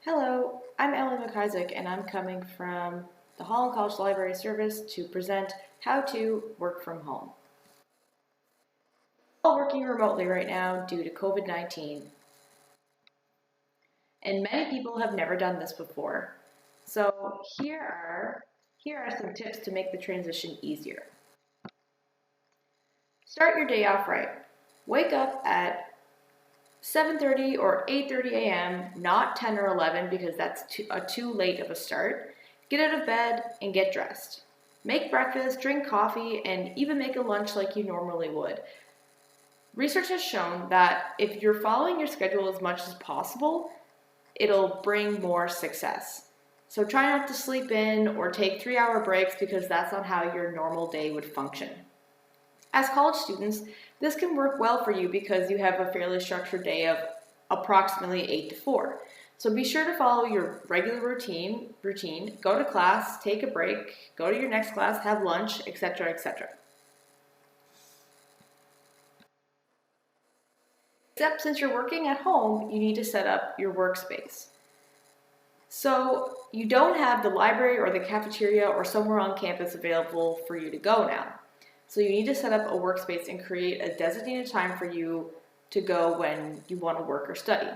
Hello, I'm Ellen McIsaac and I'm coming from the Holland College Library Service to present how to work from home. We're all working remotely right now due to COVID-19, and many people have never done this before. So here are some tips to make the transition easier. Start your day off right. Wake up at 7:30 or 8:30 a.m., not 10 or 11 because that's too late of a start. Get out of bed and get dressed. Make breakfast, drink coffee, and even make a lunch like you normally would. Research has shown that if you're following your schedule as much as possible, it'll bring more success. So try not to sleep in or take 3-hour breaks because that's not how your normal day would function. As college students, this can work well for you because you have a fairly structured day of approximately 8 to 4. So be sure to follow your regular routine, go to class, take a break, go to your next class, have lunch, etc., etc. Except since you're working at home, you need to set up your workspace. So you don't have the library or the cafeteria or somewhere on campus available for you to go now. So you need to set up a workspace and create a designated time for you to go when you want to work or study.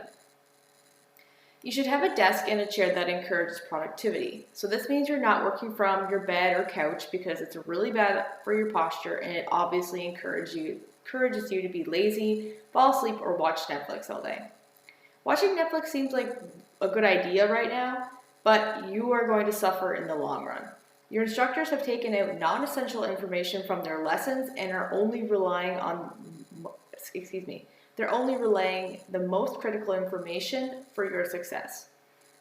You should have a desk and a chair that encourages productivity. So this means you're not working from your bed or couch because it's really bad for your posture and it obviously encourages you to be lazy, fall asleep, or watch Netflix all day. Watching Netflix seems like a good idea right now, but you are going to suffer in the long run. Your instructors have taken out non-essential information from their lessons and are only relaying the most critical information for your success.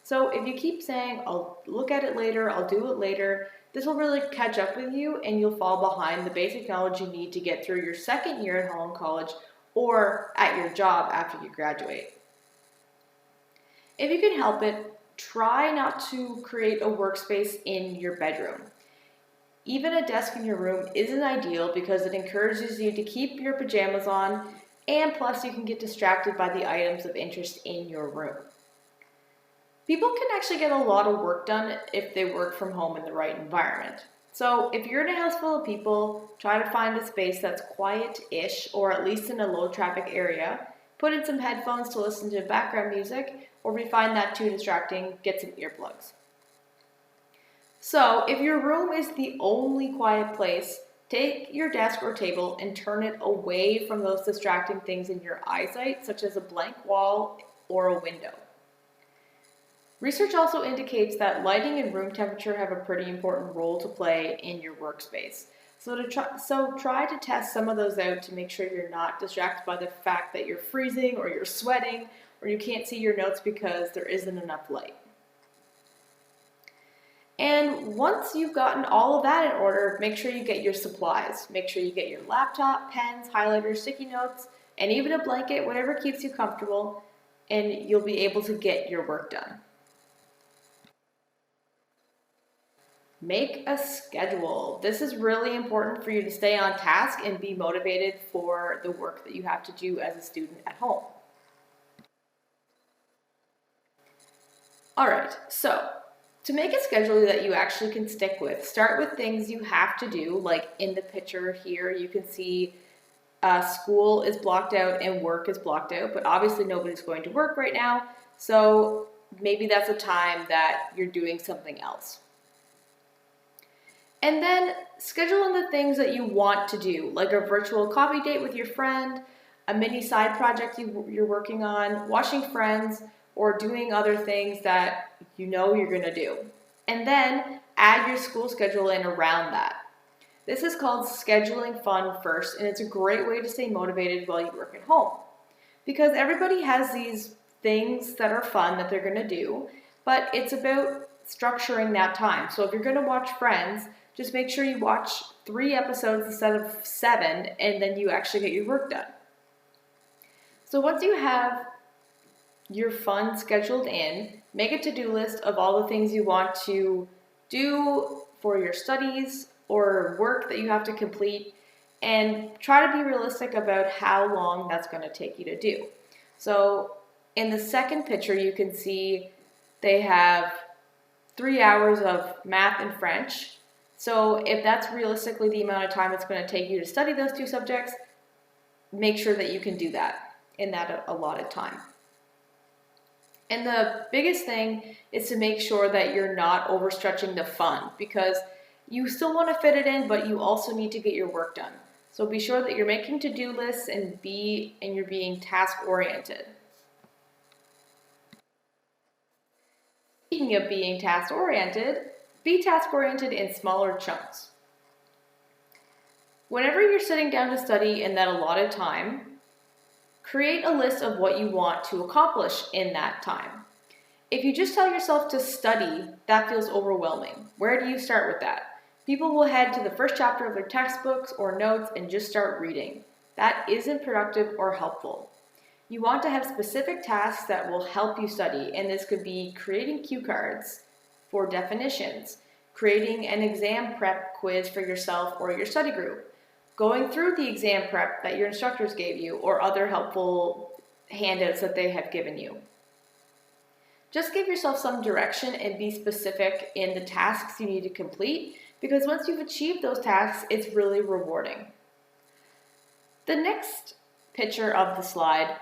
So if you keep saying, I'll look at it later, I'll do it later, this will really catch up with you and you'll fall behind the basic knowledge you need to get through your second year at Holland College or at your job after you graduate. If you can help it, try not to create a workspace in your bedroom. Even a desk in your room isn't ideal because it encourages you to keep your pajamas on, and plus you can get distracted by the items of interest in your room. People can actually get a lot of work done if they work from home in the right environment. So if you're in a house full of people, try to find a space that's quiet-ish or at least in a low traffic area. Put in some headphones to listen to background music, or if you find that too distracting, get some earplugs. So if your room is the only quiet place, take your desk or table and turn it away from those distracting things in your eyesight, such as a blank wall or a window. Research also indicates that lighting and room temperature have a pretty important role to play in your workspace. So try to test some of those out to make sure you're not distracted by the fact that you're freezing or you're sweating or you can't see your notes because there isn't enough light. And once you've gotten all of that in order, make sure you get your supplies. Make sure you get your laptop, pens, highlighters, sticky notes, and even a blanket, whatever keeps you comfortable, and you'll be able to get your work done. Make a schedule. This is really important for you to stay on task and be motivated for the work that you have to do as a student at home. All right, so to make a schedule that you actually can stick with, start with things you have to do, like in the picture here, you can see school is blocked out and work is blocked out, but obviously nobody's going to work right now, so maybe that's a time that you're doing something else. And then schedule in the things that you want to do, like a virtual coffee date with your friend, a mini side project you're working on, watching Friends, or doing other things that you know you're going to do. And then add your school schedule in around that. This is called scheduling fun first, and it's a great way to stay motivated while you work at home. Because everybody has these things that are fun that they're going to do, but it's about structuring that time. So if you're going to watch Friends, just make sure you watch 3 episodes instead of 7, and then you actually get your work done. So once you have your fun scheduled in, make a to-do list of all the things you want to do for your studies or work that you have to complete, and try to be realistic about how long that's going to take you to do. So in the second picture, you can see They have 3 hours of math and French. So if that's realistically the amount of time it's going to take you to study those two subjects, make sure that you can do that in that allotted time. And the biggest thing is to make sure that you're not overstretching the fun, because you still want to fit it in, but you also need to get your work done. So be sure that you're making to-do lists and you're being task-oriented. Speaking of being task-oriented, be task-oriented in smaller chunks. Whenever you're sitting down to study in that allotted time, create a list of what you want to accomplish in that time. If you just tell yourself to study, that feels overwhelming. Where do you start with that? People will head to the first chapter of their textbooks or notes and just start reading. That isn't productive or helpful. You want to have specific tasks that will help you study, and this could be creating cue cards for definitions, creating an exam prep quiz for yourself or your study group, going through the exam prep that your instructors gave you or other helpful handouts that they have given you. Just give yourself some direction and be specific in the tasks you need to complete, because once you've achieved those tasks, it's really rewarding. The next picture of the slide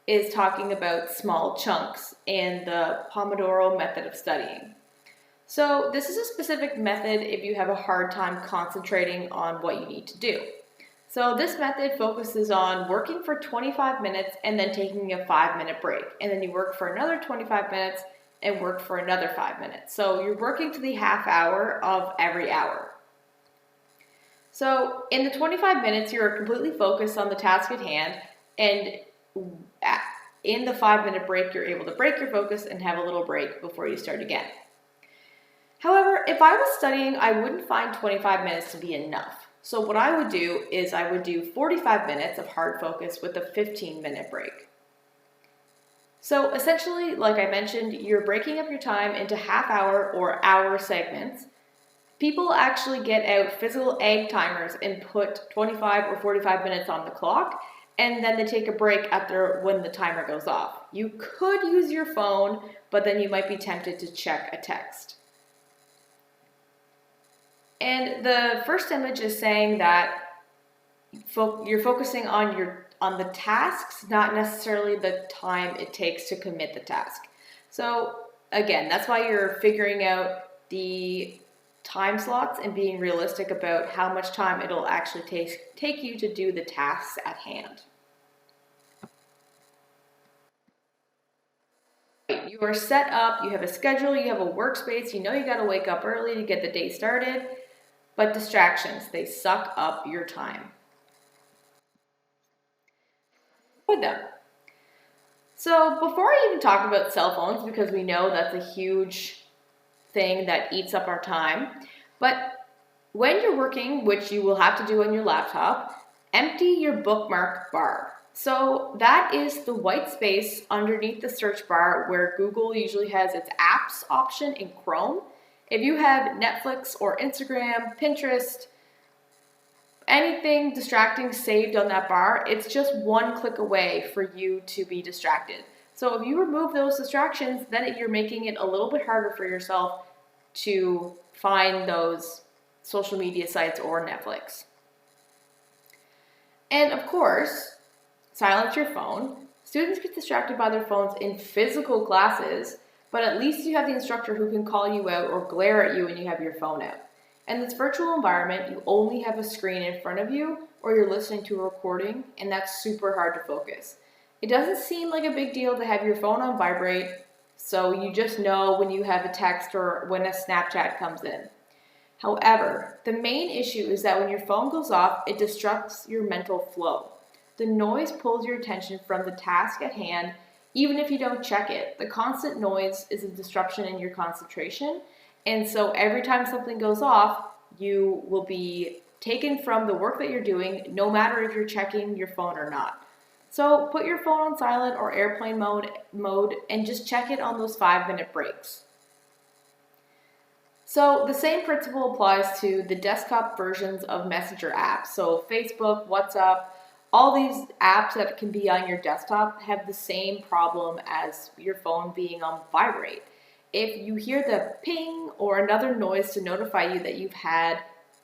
is talking about small chunks and the Pomodoro method of studying. So this is a specific method if you have a hard time concentrating on what you need to do. So this method focuses on working for 25 minutes and then taking a 5-minute break. And then you work for another 25 minutes and work for another 5 minutes. So you're working to the half hour of every hour. So in the 25 minutes, you're completely focused on the task at hand, and in the 5-minute break, you're able to break your focus and have a little break before you start again. However, if I was studying, I wouldn't find 25 minutes to be enough. So what I would do is I would do 45 minutes of hard focus with a 15-minute break. So essentially, like I mentioned, you're breaking up your time into half-hour or hour segments. People actually get out physical egg timers and put 25 or 45 minutes on the clock, and then they take a break when the timer goes off. You could use your phone, but then you might be tempted to check a text. And the first image is saying that you're focusing on the tasks, not necessarily the time it takes to commit the task. So again, that's why you're figuring out the time slots and being realistic about how much time it'll actually take you to do the tasks at hand. You are set up, you have a schedule, you have a workspace, you know you gotta wake up early to get the day started, but distractions, they suck up your time. Avoid them. So before I even talk about cell phones, because we know that's a huge thing that eats up our time, but when you're working, which you will have to do on your laptop, empty your bookmark bar. So that is the white space underneath the search bar where Google usually has its apps option in Chrome. If you have Netflix or Instagram, Pinterest, anything distracting saved on that bar, it's just one click away for you to be distracted. So if you remove those distractions, then you're making it a little bit harder for yourself to find those social media sites or Netflix. And of course, silence your phone. Students get distracted by their phones in physical classes, but at least you have the instructor who can call you out or glare at you when you have your phone out. In this virtual environment, you only have a screen in front of you, or you're listening to a recording, and that's super hard to focus. It doesn't seem like a big deal to have your phone on vibrate, so you just know when you have a text or when a Snapchat comes in. However, the main issue is that when your phone goes off, it disrupts your mental flow. The noise pulls your attention from the task at hand, even if you don't check it. The constant noise is a disruption in your concentration, and so every time something goes off, you will be taken from the work that you're doing, no matter if you're checking your phone or not. So put your phone on silent or airplane mode and just check it on those 5-minute breaks. So the same principle applies to the desktop versions of Messenger apps. So Facebook, WhatsApp, all these apps that can be on your desktop have the same problem as your phone being on vibrate. if you hear the ping or another noise to notify you that you've had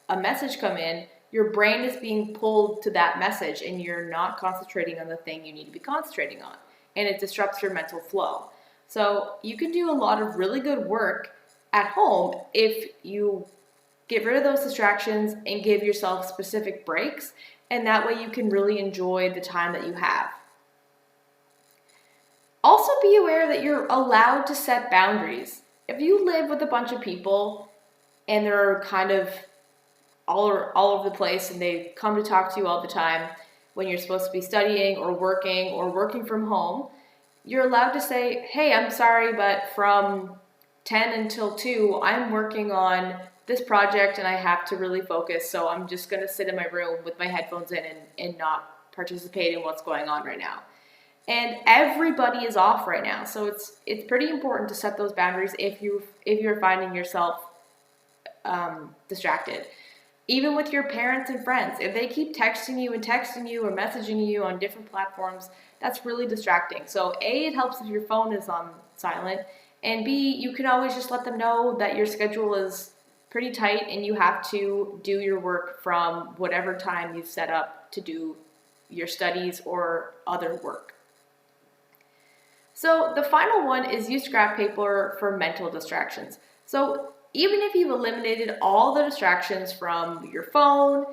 a message come in, your brain is being pulled to that message and you're not concentrating on the thing you need to be concentrating on, and it disrupts your mental flow. So you can do a lot of really good work at home if you get rid of those distractions and give yourself specific breaks, and that way you can really enjoy the time that you have. Also be aware that you're allowed to set boundaries. If you live with a bunch of people and they're kind of all over the place and they come to talk to you all the time when you're supposed to be studying or working from home, you're allowed to say, hey, I'm sorry, but from 10 until 2, I'm working on this project and I have to really focus, so I'm just going to sit in my room with my headphones in and not participate in what's going on right now. And everybody is off right now, so it's pretty important to set those boundaries if you're finding yourself distracted. Even with your parents and friends, if they keep texting you or messaging you on different platforms, that's really distracting. So A, it helps if your phone is on silent, and B, you can always just let them know that your schedule is pretty tight and you have to do your work from whatever time you've set up to do your studies or other work. So the final one is use scrap paper for mental distractions. So even if you've eliminated all the distractions from your phone,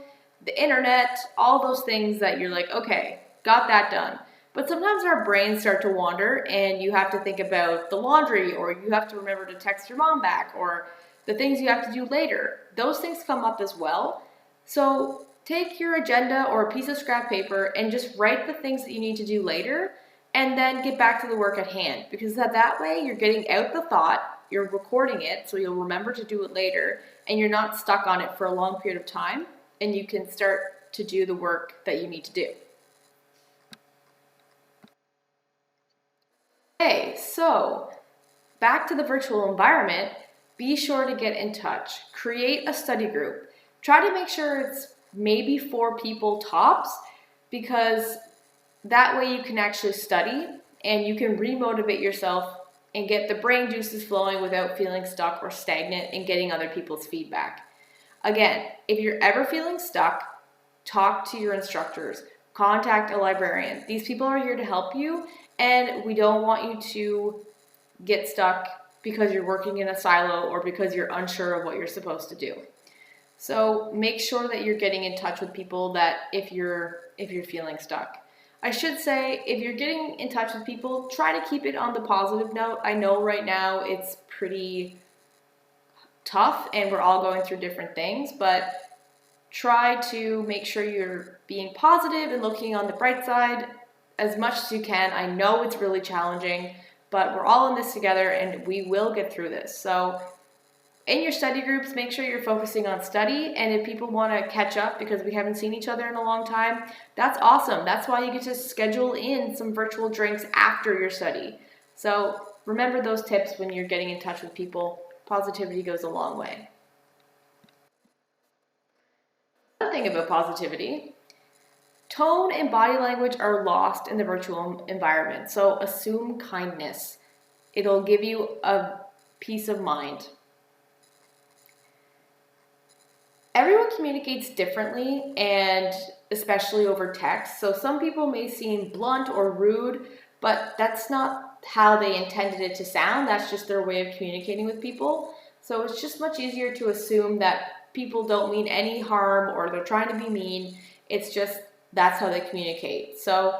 the internet, all those things that you're like, okay, got that done. But sometimes our brains start to wander and you have to think about the laundry, or you have to remember to text your mom back, or the things you have to do later. Those things come up as well. So take your agenda or a piece of scrap paper and just write the things that you need to do later, and then get back to the work at hand. Because that way you're getting out the thought, you're recording it so you'll remember to do it later, and you're not stuck on it for a long period of time, and you can start to do the work that you need to do. Okay, so back to the virtual environment, be sure to get in touch. Create a study group. Try to make sure it's maybe 4 people tops, because that way you can actually study and you can remotivate yourself and get the brain juices flowing without feeling stuck or stagnant and getting other people's feedback. Again, if you're ever feeling stuck, talk to your instructors, contact a librarian. These people are here to help you, and we don't want you to get stuck because you're working in a silo or because you're unsure of what you're supposed to do. So make sure that you're getting in touch with people that if you're feeling stuck. I should say, if you're getting in touch with people, try to keep it on the positive note. I know right now it's pretty tough and we're all going through different things, but try to make sure you're being positive and looking on the bright side as much as you can. I know it's really challenging, but we're all in this together and we will get through this. So in your study groups, make sure you're focusing on study, and if people want to catch up because we haven't seen each other in a long time, that's awesome. That's why you get to schedule in some virtual drinks after your study. So remember those tips when you're getting in touch with people. Positivity goes a long way. Another thing about positivity, tone and body language are lost in the virtual environment, so assume kindness. It'll give you a peace of mind. Everyone communicates differently, and especially over text. So some people may seem blunt or rude, but that's not how they intended it to sound. That's just their way of communicating with people. So it's just much easier to assume that people don't mean any harm or they're trying to be mean. It's just that's how they communicate. So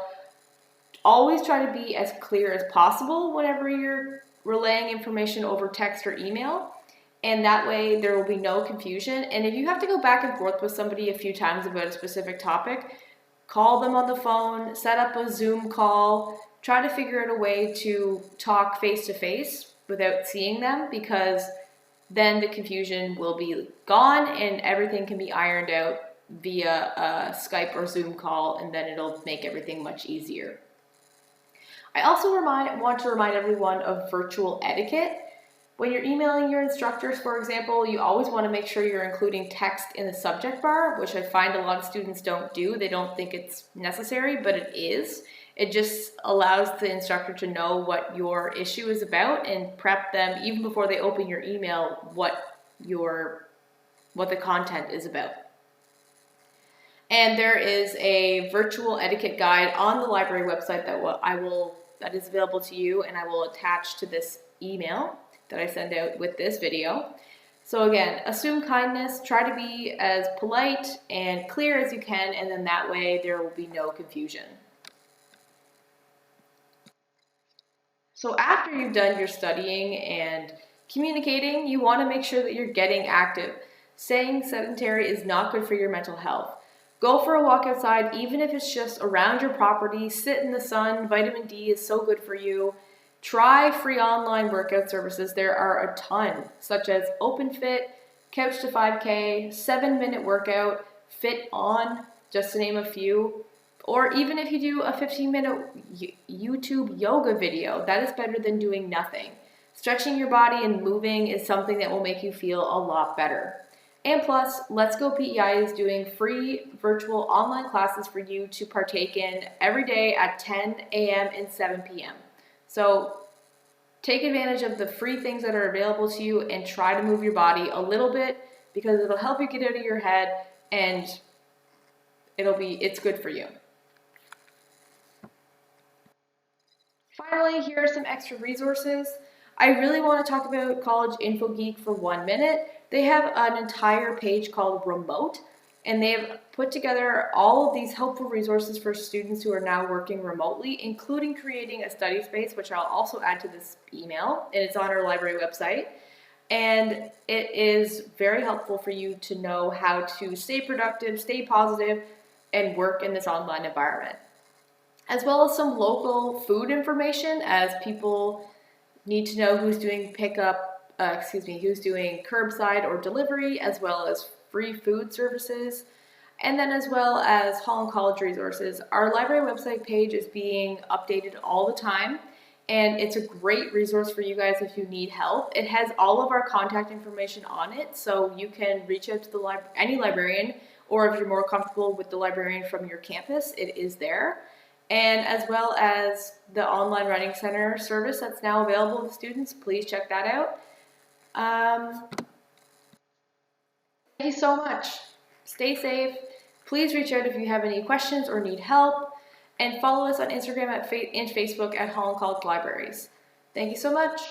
always try to be as clear as possible whenever you're relaying information over text or email. And that way there will be no confusion. And if you have to go back and forth with somebody a few times about a specific topic, call them on the phone, set up a Zoom call, try to figure out a way to talk face to face without seeing them, because then the confusion will be gone and everything can be ironed out via a Skype or Zoom call, and then it'll make everything much easier. I also want to remind everyone of virtual etiquette. When you're emailing your instructors, for example, you always want to make sure you're including text in the subject bar, which I find a lot of students don't do. They don't think it's necessary, but it is. It just allows the instructor to know what your issue is about and prep them even before they open your email what the content is about. And there is a virtual etiquette guide on the library website that is available to you, and I will attach to this email that I send out with this video. So again, assume kindness, try to be as polite and clear as you can, and then that way there will be no confusion. So after you've done your studying and communicating, you want to make sure that you're getting active. Staying sedentary is not good for your mental health. Go for a walk outside, even if it's just around your property. Sit in the sun. Vitamin D is so good for you. Try free online workout services. There are a ton, such as OpenFit, Couch to 5K, 7-minute workout, Fit On, just to name a few. Or even if you do a 15-minute YouTube yoga video, that is better than doing nothing. Stretching your body and moving is something that will make you feel a lot better. And plus, Let's Go PEI is doing free virtual online classes for you to partake in every day at 10 a.m. and 7 p.m. So take advantage of the free things that are available to you and try to move your body a little bit, because it'll help you get out of your head and it's good for you. Finally, here are some extra resources. I really want to talk about College Info Geek for 1 minute. They have an entire page called Remote, and they have put together all of these helpful resources for students who are now working remotely, including creating a study space, which I'll also add to this email, and it's on our library website. And it is very helpful for you to know how to stay productive, stay positive, and work in this online environment. As well as some local food information, as people need to know who's doing who's doing curbside or delivery, as well as free food services, and then as well as Holland College resources. Our library website page is being updated all the time, and it's a great resource for you guys if you need help. It has all of our contact information on it, so you can reach out to any librarian, or if you're more comfortable with the librarian from your campus, it is there. And as well as the online writing center service that's now available to students, please check that out. Thank you so much. Stay safe. Please reach out if you have any questions or need help, and follow us on Instagram and Facebook at Holland College Libraries. Thank you so much.